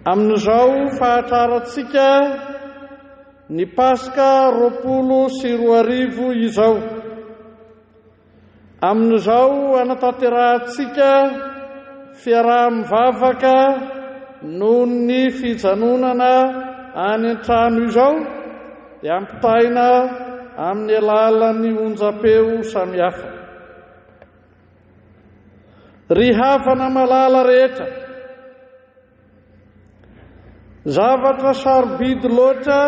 Amin'izao fahatrarantsika ny Paska 20 izao. Amin'izao anatanterantsika fiaraha-mivavaka noho ny fijanonana any an-trano izao dia ampitaina amin'ny alalan'ny onjam-peo samihafa. Ry havana malala rehetra, zavatra sarobidy loatra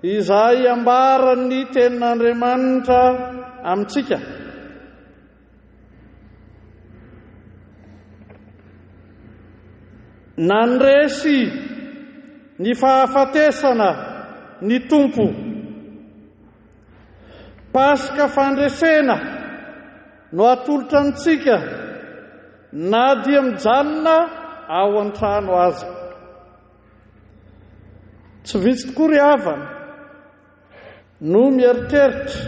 izay ambaran'ny tenin'Andriamanitra amintsika. Nandresy ny fahafatesana ny Tompo. Paska fandresena no atolotra antsika na dia mijanona ao an-trano aza. Tsy vitsy tokoa ry havana no mieritreritra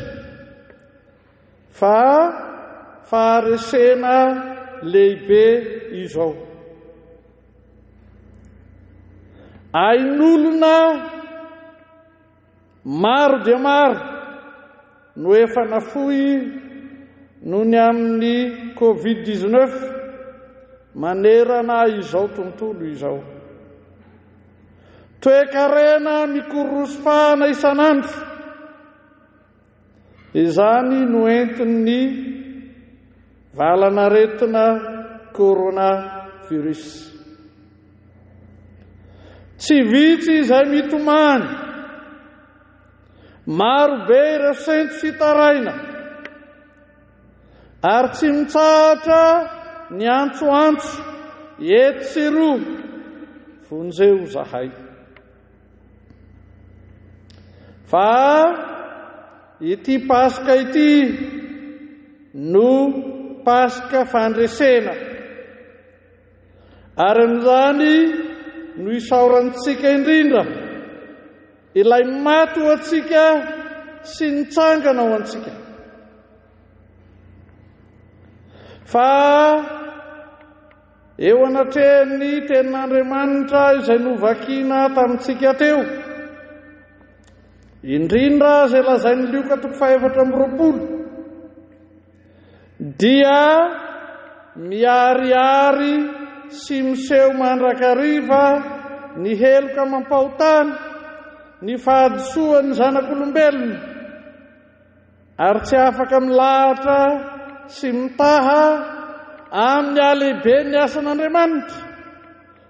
fa faharesena lehibe izao. Ain'olona maro dia maro no efa nafoy noho ny amin'ny Covid-19 manerana izao tontolo izao. Toe-karena mikorosofahana isanandro, izany no entin'ny valanaretina coronavirus. Tsy vitsy izay mitomany, maro be ireo sendry fitaraina, ary tsy mitsahatra ny antsoantso eto sy roa vonjeo zahay. Fa ity Paska ity no Paska fandresena, ary amin'izany no isaorantsika indrindra ilay maty ho antsika sy nitsangana ho antsika. Fa eo anatrehan'ny tenin'Andriamanitra izay novakiana tamintsika teo, indrindra izay lazain'ny Luka 4:20, dia miariary sy miseho mandrakariva ny heloka mampahotany ny fahadisoan'ny zanak'olombelona, ary tsy afaka milahatra sy mitaha amin'ny ahalehibe ny asan'Andriamanitra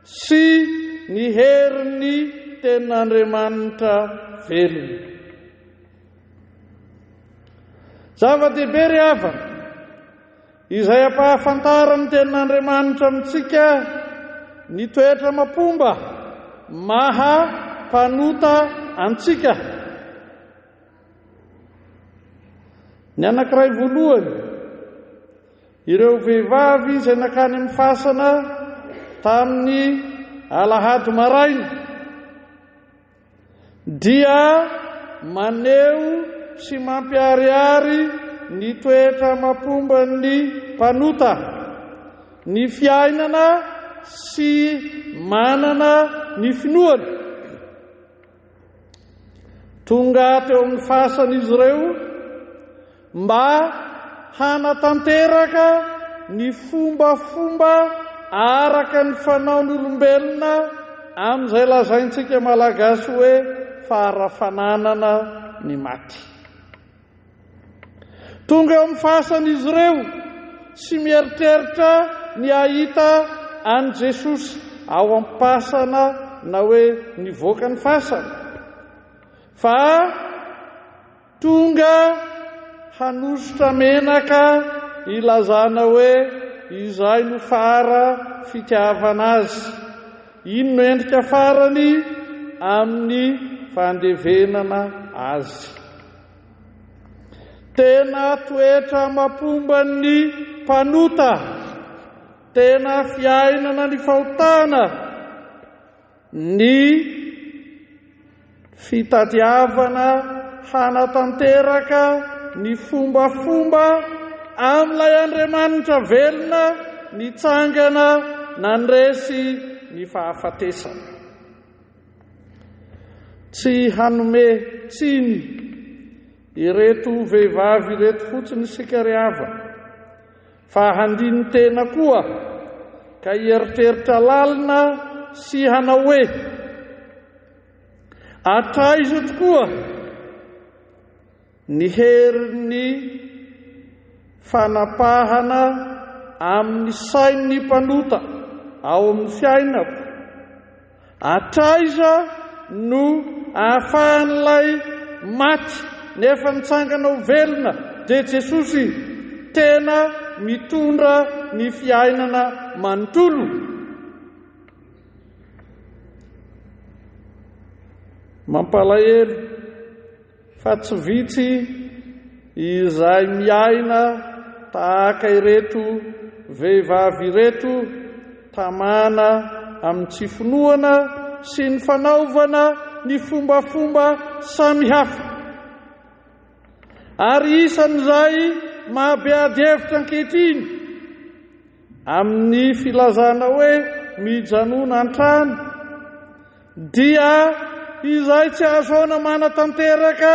sy ny herin'ny tenin'Andriamanitra velona. Zava-dehibe ry havana izay ampahafantarany tenin'Andriamanitra amintsika ny toetra mapomba maha-panota antsika. Ny anankiray voalohany, ireo vehivavy izay nakany amin'ny fasana tamin'ny alahady maraina dia maneho sy mampiariary ny toetra mapomba ny mpanota, ny fiainana sy manana ny finoana. Tonga teo amin'ny fasan'izy ireo mba hanatanteraka ny fombafomba araka ny fanaon'olombelona amin'izay lazaintsika malagasy hoe farafananana ny maty. Tonga eo amin'ny fasan'izy ireo sy mieritreritra ny ahita an Jesosy ao am-pasana na hoe nivoaka ny fasana, fa tonga hanositra menaka ilazana hoe izay no fara fitiavana azy. Ino no endrika farany amin'ny fandevenana azy. Tena toetra mapomba ny mpanota, tena fiainana ny fahotana, ny fitadiavana hanatanteraka ny fombafomba amin'ilay Andriamanitra velona nitsangana nandresy ny fahafatesana. Tsy hanome tsiny ireto vehivavy ireto fotsiny sika riava, fa handiny tena koa ka hieritreritra lalina sy hanao hoe atraizo tokoa ny herin'ny fanapahana amin'ny sain'ny mpanota ao amin'ny fiainako. Atraiza no ahafahan'ilay maty nefa mitsangana ho velona dia Jesosy tena mitondra ny fiainana manontolo. Mampalahelo fa tsy vitsy izay miaina tahaka ireto vehivavy ireto, tamana amin'ny tsy finoana sy ny fanaovana ny fombafomba samihafa. Ary isan'izay mahabeady hevitra ankehitriny amin'ny filazana hoe mijanona an-trano dia izay tsy ahazoana manatanteraka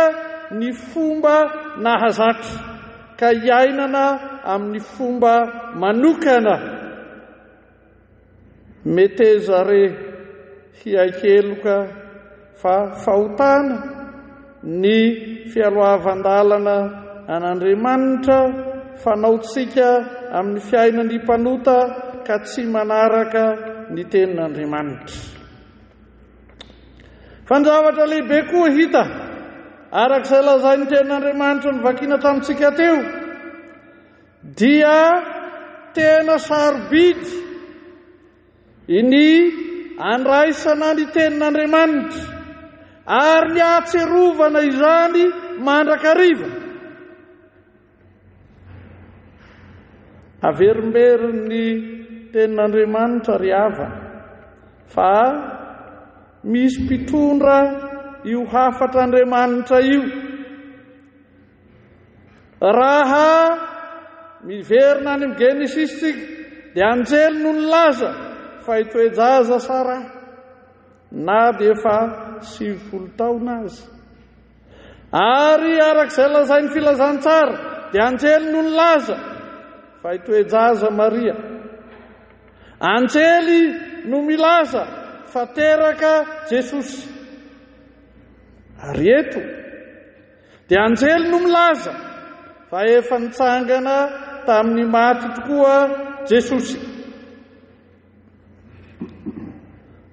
ny fomba nahazatra ka hiainana amin'ny fomba manokana. Metezare hiaikeloka fa fahotana ny fialoavandalana an'Andriamanitra fanaotsika amin'ny fiainan'ny mpanota ka tsy manaraka ny tenin'Andriamanitra. Fanjavatra lehibe koa hita arak'izay lazain'ny tenin'Andriamanitra nivakiana tamintsika teo, dia tena sarobidy ny andraisana ny tenin'Andriamanitra ary ny atserovana izany mandrakariva. Averimberin'ny tenin'Andriamanitra ry havana fa misy mpitondra io hafatr'Andriamanitra io. Raha miverina any amin'ny Genesis tsika dia anjely no nilaza fa hitoejaza Sara na dia efa 70 taona azy. Ary arak'izay lazain'ny filazantsara dia anjely no nilaza fa hitoejaza Maria. Anjely no milaza fa teraka Jesosy. Ary eto dia anjely no milaza fa efa nitsangana tamin'ny maty tokoa Jesosy.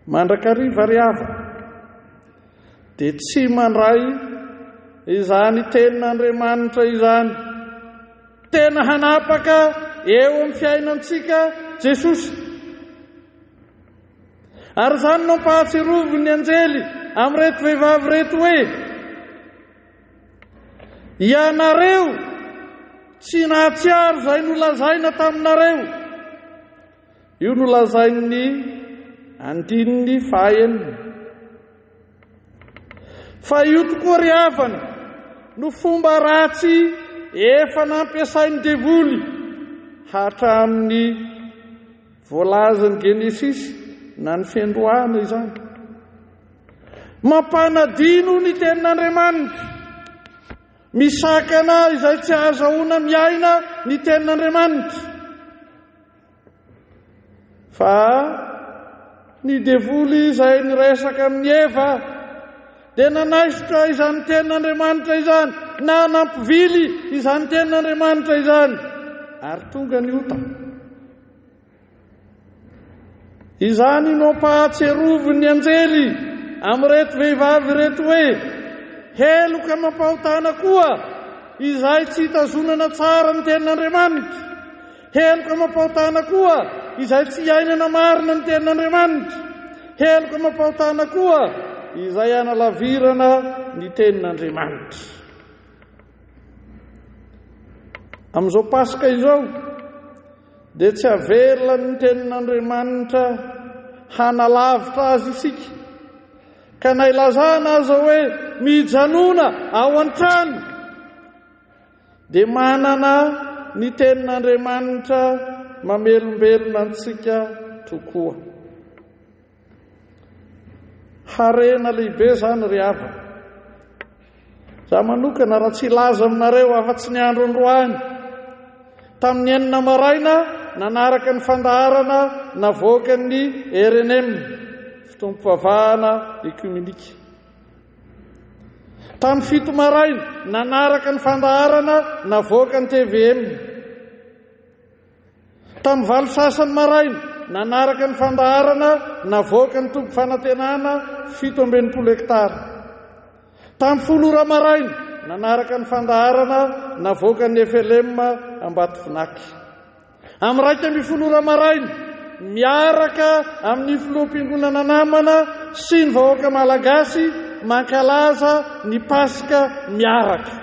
Mandrakariva ry havana dia tsy mandray izany tenin'Andriamanitra izany tena hanapaka eo amin'ny fiainantsika Jesosy. Ary izany no mpahatsirovy ny anjely amin'reto vehivavy reto hoe ianareo tsy nahatsiaro izay nolazaina taminareo. Io nolazain'ny andininy fahaenina. Fa io tokoa ry havana no fomba ratsy efa nampiasain'ny devoly hatramin'ny voalazan'ny Genesis na ny fiandroana izany. Mampanadino ny tenin'Andriamanitra, misakana izay tsy ahazahoana miaina ny tenin'Andriamanitra. Fa ny devoly izay niresaka amin'ny Eva dia nanaisitra izany tenin'Andriamanitra izany, na nampivily izany tenin'Andriamanitra izany, ary tonga ny ota. Izany no mpahatseroviny anjely amin'reto vehivavy reto hoe heloka mampahotana koa izay tsy hitazonana tsara ny tenin'Andriamanitra. Heloka mampahotana koa izay tsy hiainana marina ny tenin'Andriamanitra. Heloka mampahotana koa izay analavirana ny tenin'Andriamanitra. Amin'izao Pasika izao dia tsy averina ny tenin'Andriamanitra hanalavitra azy isika, ka nailazana aza hoe mijanona ao an-trano dia manana ny tenin'Andriamanitra mamelombelona antsika tokoa. harena lehibe zany ry hava. Za manokana raha tsy laza aminareo afa-tsy ny andro androany. Tamin'ny 9 maraina nanaraka ny fandaharana navoaka ny RNM, fitoam-pivavahana ekumenika. Tamin'ny 7 maraina nanaraka ny fandaharana navoaka ny TVM. Tamin'ny 8 sasany maraina nanaraka ny fandaharana navoaka ny tompo fanantenana 17 hektara. Tamin'ny 10 ora maraina nanaraka ny fandaharana navoaka ny FLM Ambatovinaky. Amin'ny 1 ora maraina miaraka amin'ny filoham-piangonana namana sy ny vahoaka malagasy mankalaza ny Pasika miaraka.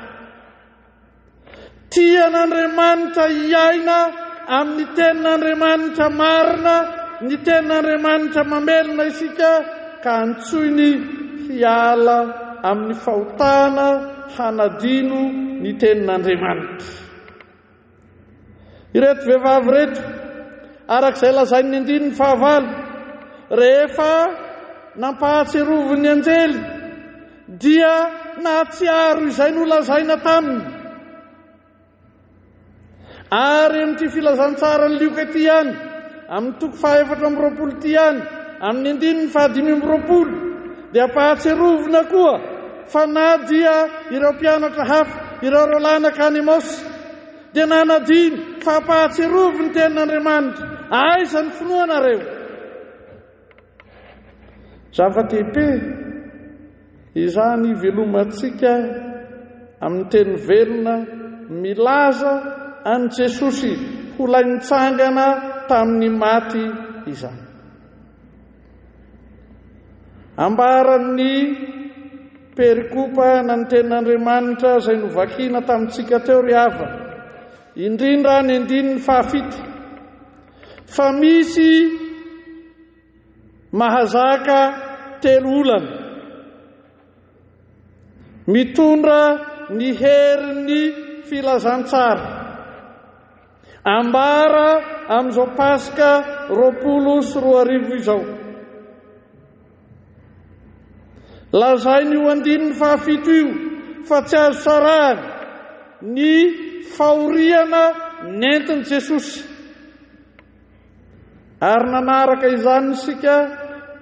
Tian'Andriamanitra iaina amin'ny tenin'Andriamanitra marina, ny tenin'Andriamanitra mamelona isika ka antsoiny hiala amin'ny fahotana hanadino ny tenin'Andriamanitra. Ireto vehivavy reto, arak'izay lazainy 9 rehefa nampahatseroviny ny anjely dia nahatsiaro izay nolazaina taminy. Ary amin'ity filazantsara ny lioka ty ihany, amin'ny toko 420 ty ihany, amin'ny 520 dia pahatserovina koa fa na dia ireo mpianatra hafa, ireo Rolana Kanemos dia nanadiny fa pahatseroviny tenin'Andriamanitra. Aiza ny finoanareo? Zava-dehibe izany velomantsika amin'ny teny velona milaza an Jesosy ho lainitsangana tamin'ny maty izany. Ambaran'ny perikopa na ny tenin'Andriamanitra izay novakina tamintsika teo ry hava, indrindra ny 7 fa misy mahazaka 3 olana mitondra ny herin'ny filazantsara. Ambara amin'izao Pasika 24 izao. Lazainy io 7 io fa tsy azo sarahana ny fahoriana nentin' Jesosy. Ary nanaraka izany isika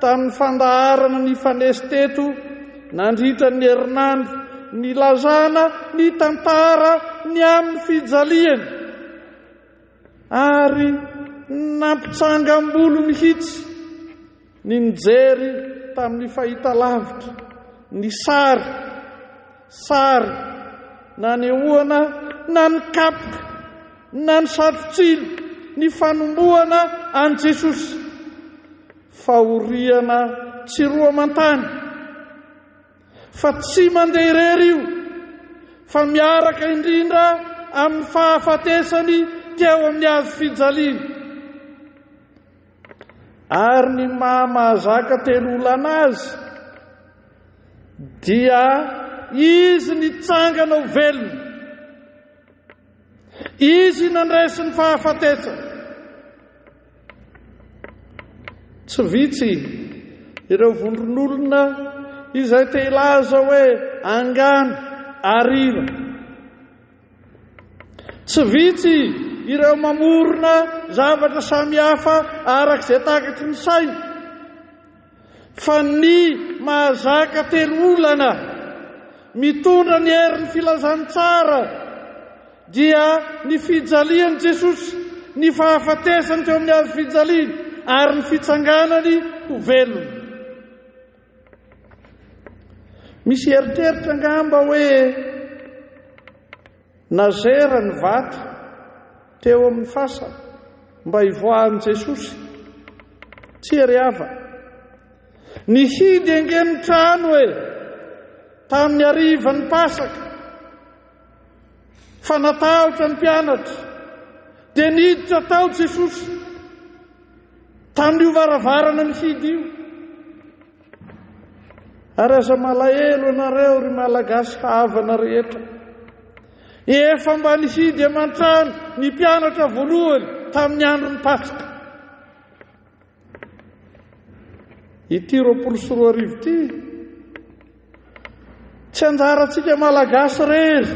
tamin'ny fandaharana ny fanesy teto nandritra ny herinandro ny lazana ny tantara ny amin'ny fijaliany. Ary nampitsangam-bolo mihitsy ny nijery tamin'ny fahitalavitra ny sary na ny ahoana na ny kapoka na ny satrotsilo ny fanombohana an Jesosy. Fahoriana tsy roa mantany, fa tsy mandeha irery io, fa miaraka indrindra amin'ny fahafatesany teo amin'ny hazo fijaliana. Ary ny mahazaka 3 olana azy dia izy nitsangana ho velona, izy nandresy ny fahafatesana. Tsy vitsy ireo vondron'olona izay te hilaza hoe angano ariva. Tsy vitsy ireo mamorona zavatra samihafa arak'izay takatry ny saina. Fa ny mahazaka 3 olana mitondra ny herin'ny filazantsara dia ny fijalian'i Jesosy, ny fahafatesany teo amin'ny hazo fijaliana, ary ny fitsanganany ho velona. Misy eritreritra angamba hoe nazera ny vato teo amin'ny fasana mba hivoahan'i Jesosy. Tsy ery hava. Nihidy engeny trano tamin'ny harivan'ny Pasaka fa natahotra ny mpianatra dia niditra tao Jesosy tamin'io varavarana nihidy io. Ary aza malahelo ianareo ry malagasy havana rehetra, efa mba nihidy aman-trano ny mpianatra voalohany tamin'ny andron'ny Pasika. ity 24 ity tsy anjarantsika malagasy rery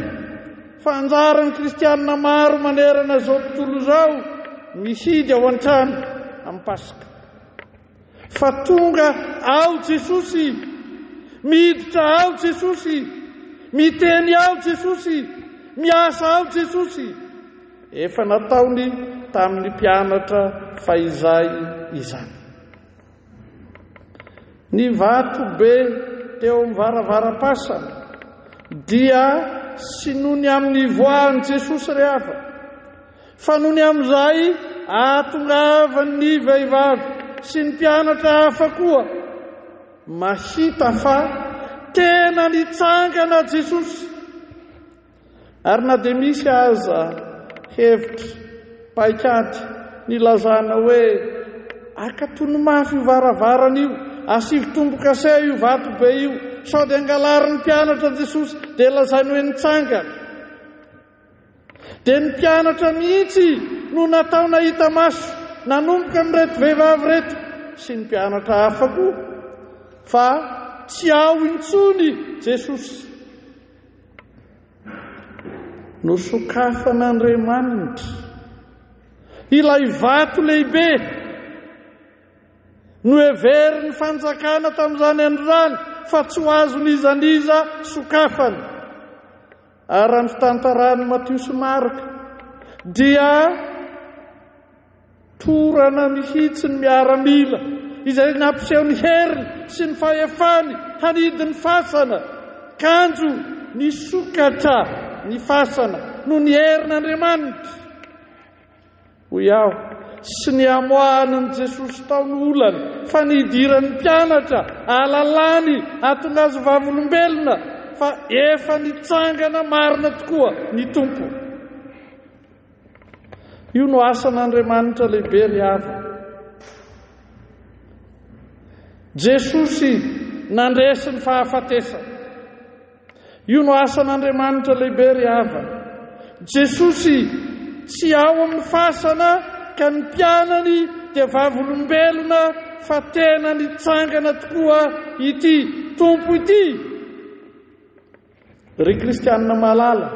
fa anjaran'ny kristianina maro manerana zao tontolo zao mihidy ao an-trano amin'ny Pasika. Fa tonga ao Jesosy, miditra ao Jesosy, miteny ao Jesosy, miasa ao Jesosy. Efa nataony tamin'ny mpianatra fa izay izany. Ny vato be teo amin'ny varavaram-pasana dia sy nony amin'ny voan'ny Jesosy rehefa, fa nony amin'izay ahatongavan'ny vehivavy sy ny mpianatra hafa koa mahita fa tena nitsangana Jesosy. Ary na dia misy aza hevitra paikady nilazana hoe akatony mafy io varavarana io, asivy tombo-kase io vato be io, sao dia angalarin'ny mpianatra Jesosy dia lazainy hoe nitsangana. Dia ny mpianatra mihitsy no natao nahita maso nanomboka amin'reto vehivavy reto sy ny mpianatra hafa koa, fa tsy ao intsony Jesosy. Nosokafan'Andriamanitra ilay vato lehibe no everiny fanjakana tamin'izany androany, fa tsy ho azon'izaniza sokafana. Ary raha ny fitantarany Matio sy Marka dia torana mihitsy ny miaramila izay nampiseho ny heriny sy ny fahefany hanidiny fasana, kanjo ny sokatra ny fasana no ny herin'Andriamanitra. Hoy aho, sy ny amoahan'ny Jesosy taon'olana fa nidiran'ny mpianatra ahalalany hahatonga azy vavolombelona, fa efa nitsangana marina tokoa ny tompo. Io no asan'Andriamanitra lehibe ry hava. Jesosy nandresy ny fahafatesana. Io no asan'Andriamanitra lehibe ry hava. Jesosy tsy ao amin'ny fasana ka ny mpianany dia vavolombelona, fa tena nitsangana tokoa ity tompo ity. Ry kristianina malala,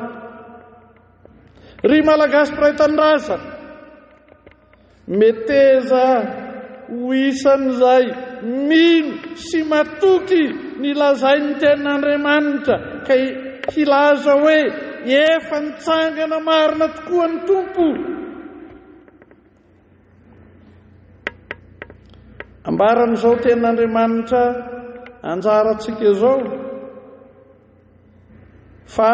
ry malagasy mpiray tanindrazana, meteza ho isan'izay mino sy matoky nilazain'ny tenin'Andriamanitra ka hilaza hoe efa nitsangana marina tokoa ny tompo. Ambaran'izao tenin'Andriamanitra anjarantsika izao fa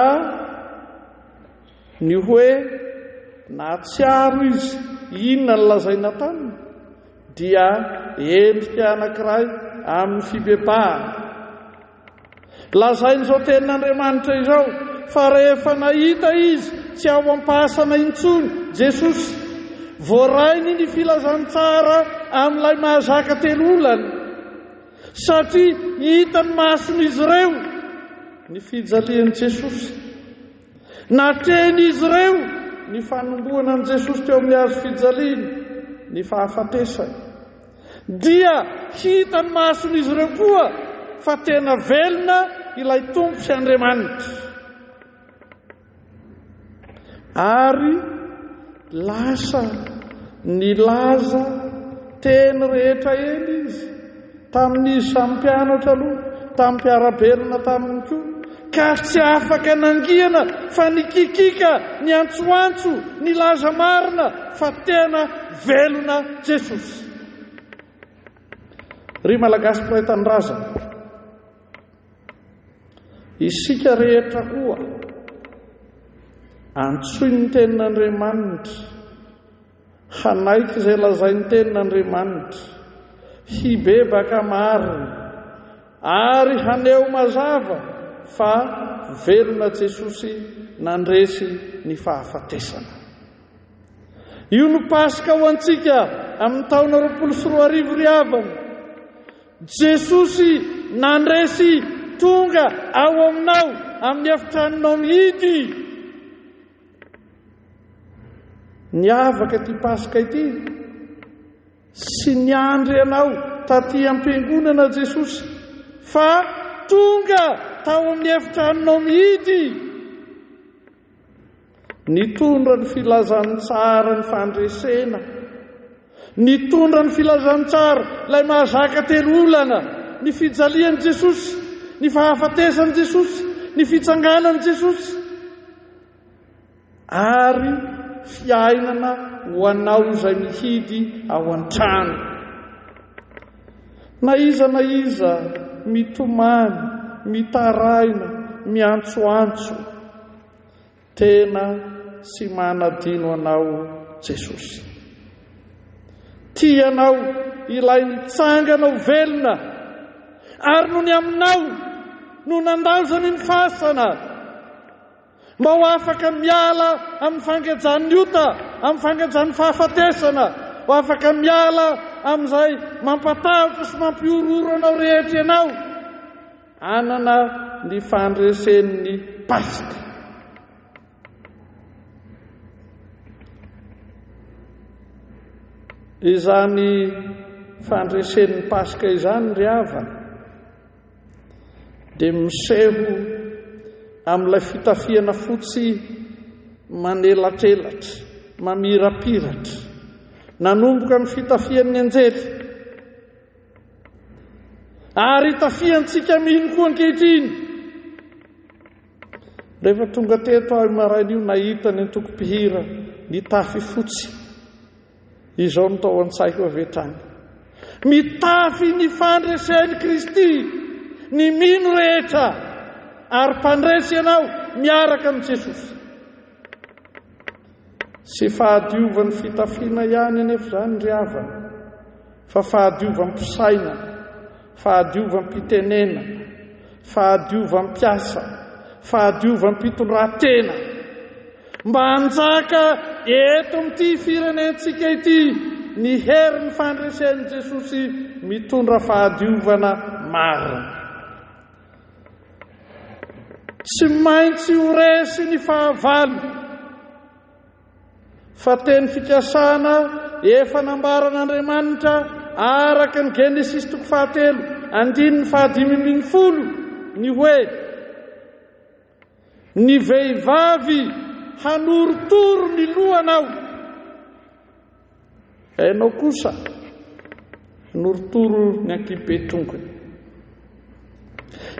ny hoe na tsy aro izy inona ny lazaina taminy dia endrika anankiray amin'ny fibebahana. Lazain'izao tenin'Andriamanitra izao fa rehefa nahita izy tsy ao am-pasana intsony Jesosy, voarainy ny filazantsara amin'ilay mahazaka telo olana, satria hitany mason'izy ireo ny fijalian'i Jesosy, natrehan'izy ireo ny fanomboana an' Jesosy teo amin'ny hazo fijaliana, ny fahafatesany. Dia hitany mason'izy ireo koa fa tena velona ilay tompo sy Andriamanitra. Ary lasa nilaza teny rehetra eny izy tamin'izy samy mpianatra aloha, tamin'ny mpiarabelona taminy koa, ka tsy afaka nangihana fa nikikika, ny antsoantso, nilaza marina fa tena velona Jesosy. Ry malagasy mpiray tanindrazana, isika rehetra koa antsoiny ny tenin'Andriamanitra, hanaiky izay lazainy tenin'Andriamanitra, hibebaka marina ary haneo mazava fa velona Jesosy nandresy ny fahafatesana. Io no Pasika ho antsika amin'ny taona 2024 ry havana. Jesosy nandresy tonga ao aminao amin'ny efitranonao mihidy. Ny avaka ty Pasika ity sy niandry ianao taty am-piangonana Jesosy fa tonga tao amin'ny efitranonao mihidy. Nitondra ny filazany tsara ny fandresena, nitondra ny filazany tsara ilay mahazaka telo olana, ny fijalian'i Jesosy, ny fahafatesan'i Jesosy, ny fitsanganan'i Jesosy, ary fiainana ho anao izay mihidy ao an-trano. Na iza mitomany, mitaraina, miantsoantso, tena sy manadino anao Jesosy. Tianao ilay mitsangana ho velona, ary no ny aminao no nandazany ny fasana, mba ho afaka miala amin'ny fangajan'ny ota, amin'ny fangajan'ny fahafatesana, ho afaka miala amin'izay mampatahotra sy mampiororo anao rehetra ianao, anana ny fandresen'ny Paska. Izany fandresen'ny Paska izany ry havana dia miseho amin'ilay fitafiana fotsy manelatrelatra, mamirapiratra, nanomboka ny fitafian'ny anjely, ary tafiantsika mihiny koa ankehitriny. Rehefa tonga teto aho marain'io nahita ny antokom-pihira ny tafy fotsy, izao no tao an-tsaiko avy hatrany. Mitafy ny fandresen'i Kristy ny mino rehetra, ary mpandresy ianao miaraka amin'ny Jesosy. Sy fahadiovan'ny fitafiana ihany anefa izany ry havana, fa fahadiovan'mpisaina, fahadiovan'mpitenena, fahadiovan'mpiasa, fahadiovan'mpitondran-tena, mba hanjaka eto amin'ity firenentsika ity ny herin'ny fandresen'i Jesosy mitondra fahadiovana maro. Tsy maintsy ho resy ny fahavalo, fa teny fikasana efa nambaran'Andriamanitra araka ny Genesis 3:5 ny hoe ny vehivavy hanorotoro ny lohanao. Hainao kosa hanorotoro ny ankibetongony.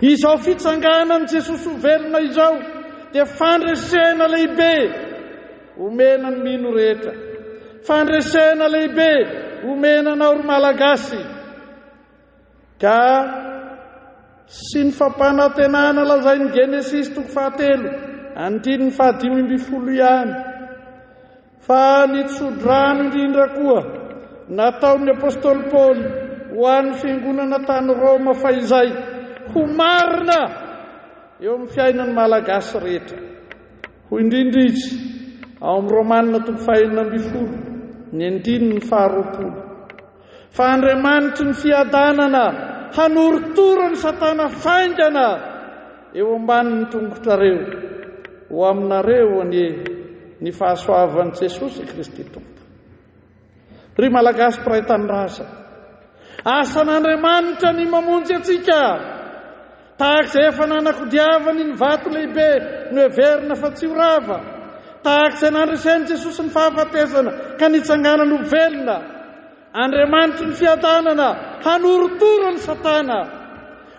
Izao fitsanganan' Jesosy ho velona izao dia fandresena lehibe omena ny mino rehetra, fandresena lehibe omena anao ry malagasy, ka sy ny fampanantenana lazain'ny Genesis 3:5 ihany, fa nitsodrano indrindra koa nataon'ny apôstôly Paoly ho an'ny fiangonana tany Roma fa izay ho marina eo amin'ny fiainan'ny malagasy rehetra. Ho indrindra izy ao amin'ny Romanina 5:20 ny 9:20, fa Andriamanitry ny fiadanana hanorotoro ny Satana faingana eo ambanin'ny tongotrareo ho aminareo ny fahasoavan'i Jesosy Kristy Tompo. Ry malagasy mpiray tanindrazana, asan'Andriamanitra ny mamonjy atsika, tahak'izay efa nanakodiavany ny vato lehibe no heverina fa tsy ho rava, tahak'izay nandresen'i Jesosy ny fahafatesana ka nitsanganany ho velona. Andriamanitry ny fiadanana hanorotoro ny Satana,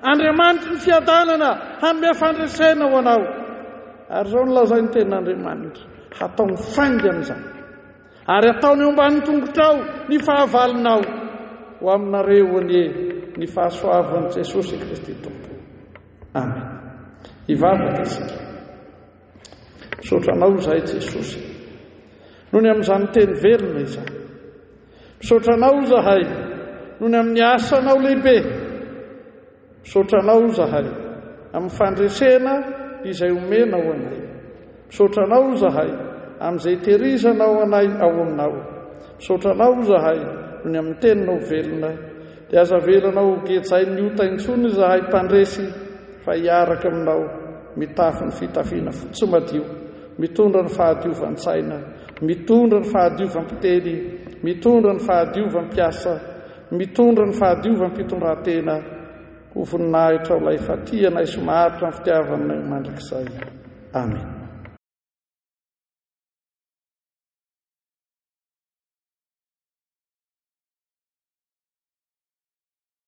Andriamanitry ny fiadanana hanome fandresena ho anao. Ary zao nolazainy tenin'Andriamanitra, hataony faingana izany, ary ataony eo ambanin'ny tongotrao ny fahavalonao ho aminareo ny fahasoavan'i Jesosy Kristy Tompo. Amen. Hivavaka isika. Misotranao zahay Jesosy, noho ny amin'izany teny velona izany. Misotranao zahay noho ny amin'ny asanao lehibe. Misotranao zahay amin'ny fandresena izay omena ho anay. Misotranao zahay amin'izay terizanao anay ao aminao. Misotranao zahay noho ny amin'ny teninao velona, dia aza velanao gejain'ny ota intsony zahay mpandresy, fa hiaraka aminao mitafy ny fitafiana fotsy madio, mitondra ny fahadiovan-tsaina, mitondra ny fahadiovam-piteny mitondra ny fahadiovampiasa, mitondra ny fahadiovampitondrantena ho voninahitra ho lay fatianay somaharitra ny fitiavanay mandrakizay. Amen.